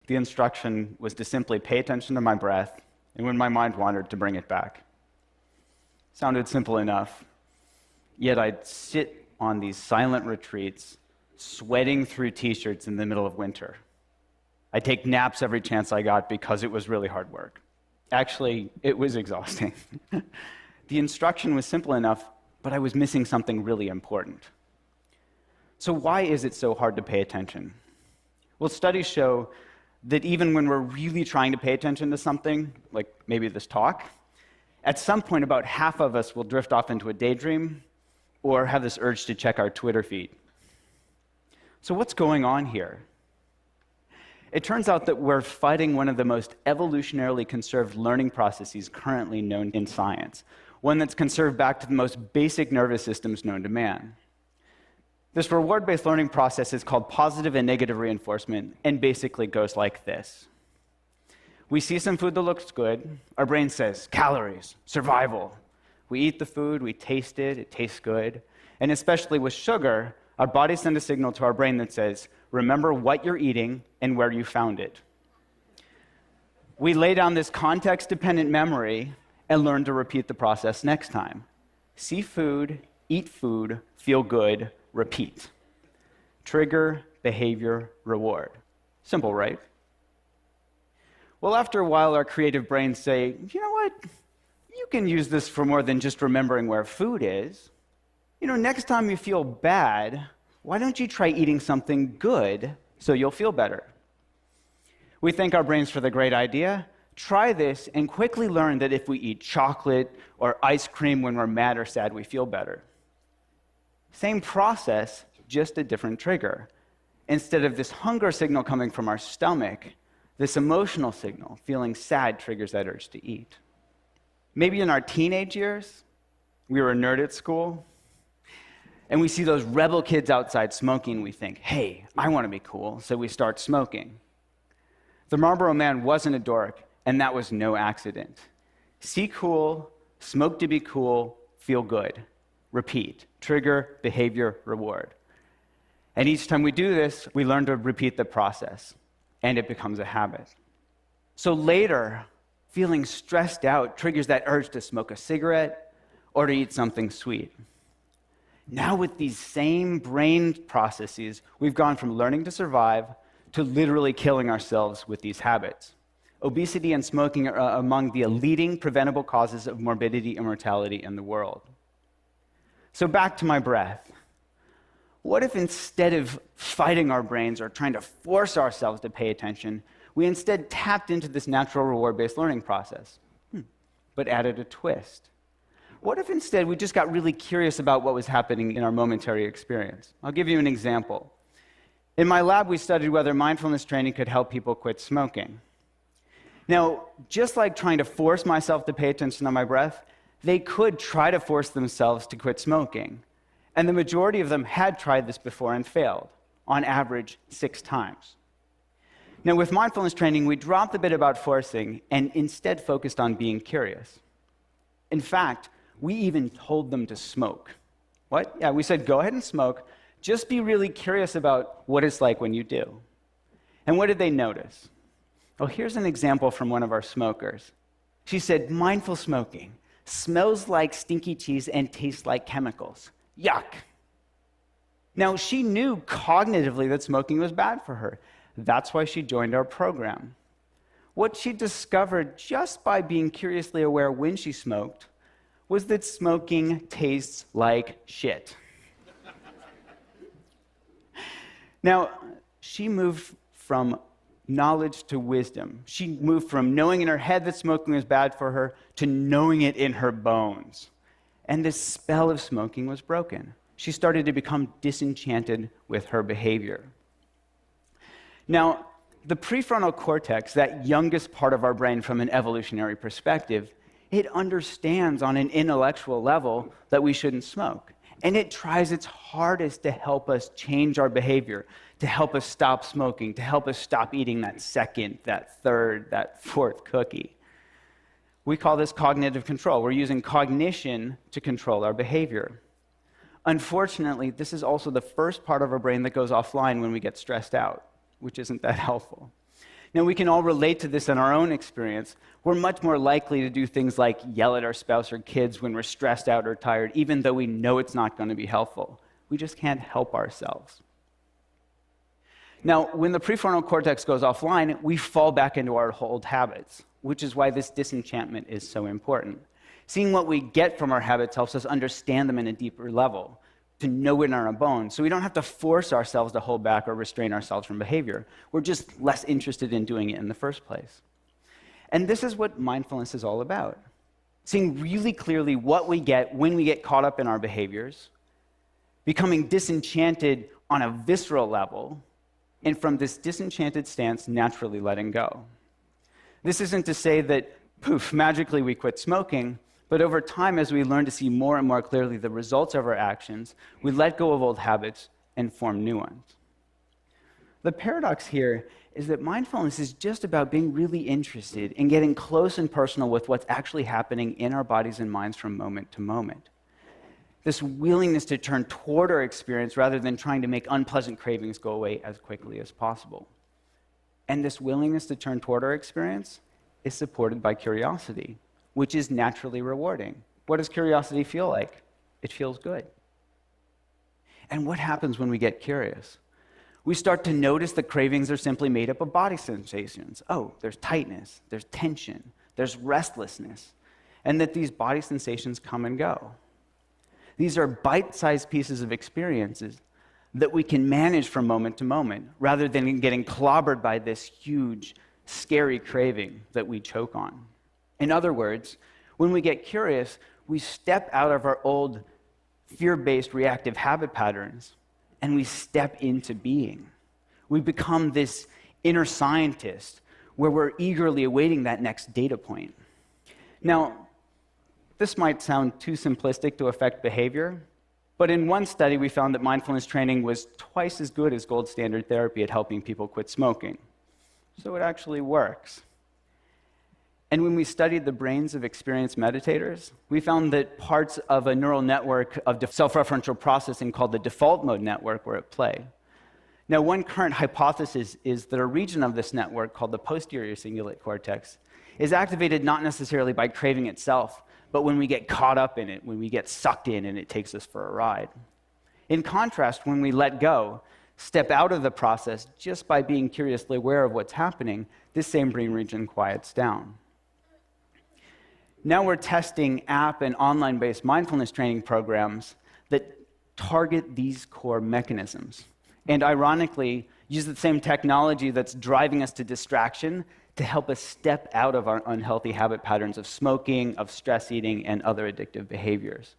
the instruction was to simply pay attention to my breath, and when my mind wandered, to bring it back. Sounded simple enough, yet I'd sit on these silent retreats, sweating through t-shirts in the middle of winter. I'd take naps every chance I got because it was really hard work. Actually, it was exhausting. The instruction was simple enough, but I was missing something really important. So why is it so hard to pay attention? Well, studies show that even when we're really trying to pay attention to something, like maybe this talk, at some point about half of us will drift off into a daydream or have this urge to check our Twitter feed. So what's going on here? It turns out that we're fighting one of the most evolutionarily conserved learning processes currently known in science, one that's conserved back to the most basic nervous systems known to man. This reward-based learning process is called positive and negative reinforcement, and basically goes like this. We see some food that looks good. Our brain says, calories, survival. We eat the food, we taste it tastes good. And especially with sugar, our body sends a signal to our brain that says, remember what you're eating and where you found it. We lay down this context-dependent memory and learn to repeat the process next time. See food, eat food, feel good, repeat. Trigger, behavior, reward. Simple, right? Well, after a while, our creative brains say, you know what? You can use this for more than just remembering where food is. Next time you feel bad, why don't you try eating something good so you'll feel better? We thank our brains for the great idea. Try this and quickly learn that if we eat chocolate or ice cream when we're mad or sad, we feel better. Same process, just a different trigger. Instead of this hunger signal coming from our stomach, this emotional signal, feeling sad, triggers that urge to eat. Maybe in our teenage years, we were a nerd at school, and we see those rebel kids outside smoking, we think, hey, I want to be cool, so we start smoking. The Marlboro Man wasn't a dork, and that was no accident. See cool, smoke to be cool, feel good. Repeat. Trigger, behavior, reward. And each time we do this, we learn to repeat the process, and it becomes a habit. So later, feeling stressed out triggers that urge to smoke a cigarette or to eat something sweet. Now with these same brain processes, we've gone from learning to survive to literally killing ourselves with these habits. Obesity and smoking are among the leading preventable causes of morbidity and mortality in the world. So back to my breath. What if instead of fighting our brains or trying to force ourselves to pay attention, we instead tapped into this natural reward-based learning process, but added a twist? What if instead we just got really curious about what was happening in our momentary experience? I'll give you an example. In my lab, we studied whether mindfulness training could help people quit smoking. Now, just like trying to force myself to pay attention to my breath, they could try to force themselves to quit smoking. And the majority of them had tried this before and failed, on average 6 times. Now, with mindfulness training, we dropped the bit about forcing and instead focused on being curious. In fact, we even told them to smoke. What? Yeah, we said, go ahead and smoke. Just be really curious about what it's like when you do. And what did they notice? Well, here's an example from one of our smokers. She said, mindful smoking smells like stinky cheese and tastes like chemicals. Yuck. Now, she knew cognitively that smoking was bad for her. That's why she joined our program. What she discovered just by being curiously aware when she smoked was that smoking tastes like shit. Now, she moved from knowledge to wisdom. She moved from knowing in her head that smoking was bad for her to knowing it in her bones. And this spell of smoking was broken. She started to become disenchanted with her behavior. Now, the prefrontal cortex, that youngest part of our brain from an evolutionary perspective, it understands on an intellectual level that we shouldn't smoke. And it tries its hardest to help us change our behavior, to help us stop smoking, to help us stop eating that second, that third, that fourth cookie. We call this cognitive control. We're using cognition to control our behavior. Unfortunately, this is also the first part of our brain that goes offline when we get stressed out, which isn't that helpful. Now, we can all relate to this in our own experience. We're much more likely to do things like yell at our spouse or kids when we're stressed out or tired, even though we know it's not going to be helpful. We just can't help ourselves. Now, when the prefrontal cortex goes offline, we fall back into our old habits, which is why this disenchantment is so important. Seeing what we get from our habits helps us understand them in a deeper level, to know it in our bones, so we don't have to force ourselves to hold back or restrain ourselves from behavior. We're just less interested in doing it in the first place. And this is what mindfulness is all about. Seeing really clearly what we get when we get caught up in our behaviors, becoming disenchanted on a visceral level, and from this disenchanted stance, naturally letting go. This isn't to say that, poof, magically we quit smoking, but over time, as we learn to see more and more clearly the results of our actions, we let go of old habits and form new ones. The paradox here is that mindfulness is just about being really interested in getting close and personal with what's actually happening in our bodies and minds from moment to moment. This willingness to turn toward our experience rather than trying to make unpleasant cravings go away as quickly as possible. And this willingness to turn toward our experience is supported by curiosity, which is naturally rewarding. What does curiosity feel like? It feels good. And what happens when we get curious? We start to notice that cravings are simply made up of body sensations. Oh, there's tightness, there's tension, there's restlessness, and that these body sensations come and go. These are bite-sized pieces of experiences that we can manage from moment to moment, rather than getting clobbered by this huge, scary craving that we choke on. In other words, when we get curious, we step out of our old fear-based reactive habit patterns and we step into being. We become this inner scientist where we're eagerly awaiting that next data point. Now, this might sound too simplistic to affect behavior, but in one study we found that mindfulness training was twice as good as gold standard therapy at helping people quit smoking. So it actually works. And when we studied the brains of experienced meditators, we found that parts of a neural network of self-referential processing called the default mode network were at play. Now, one current hypothesis is that a region of this network called the posterior cingulate cortex is activated not necessarily by craving itself, but when we get caught up in it, when we get sucked in and it takes us for a ride. In contrast, when we let go, step out of the process just by being curiously aware of what's happening, this same brain region quiets down. Now we're testing app and online-based mindfulness training programs that target these core mechanisms, and ironically, use the same technology that's driving us to distraction to help us step out of our unhealthy habit patterns of smoking, of stress eating, and other addictive behaviors.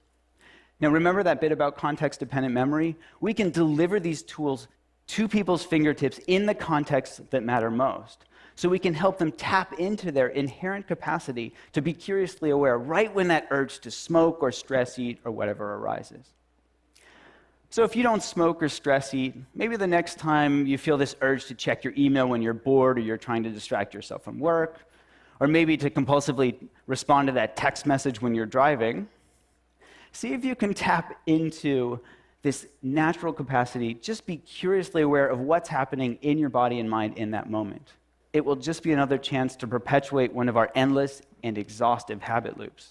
Now, remember that bit about context-dependent memory? We can deliver these tools to people's fingertips in the contexts that matter most, so we can help them tap into their inherent capacity to be curiously aware right when that urge to smoke or stress eat or whatever arises. So if you don't smoke or stress eat, maybe the next time you feel this urge to check your email when you're bored or you're trying to distract yourself from work, or maybe to compulsively respond to that text message when you're driving, see if you can tap into this natural capacity. Just be curiously aware of what's happening in your body and mind in that moment. It will just be another chance to perpetuate one of our endless and exhaustive habit loops.